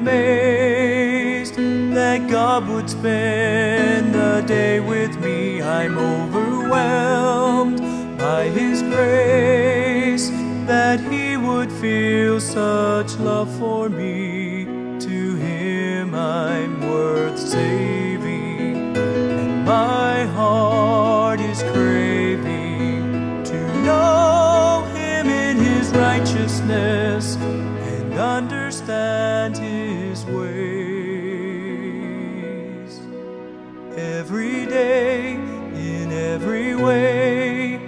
amazed that God would spend the day with me. I'm overwhelmed by His grace, that He would feel such love for me. To Him I'm worth saving, and my heart is craving to know Him in His righteousness and understand His ways. Every day, in every way,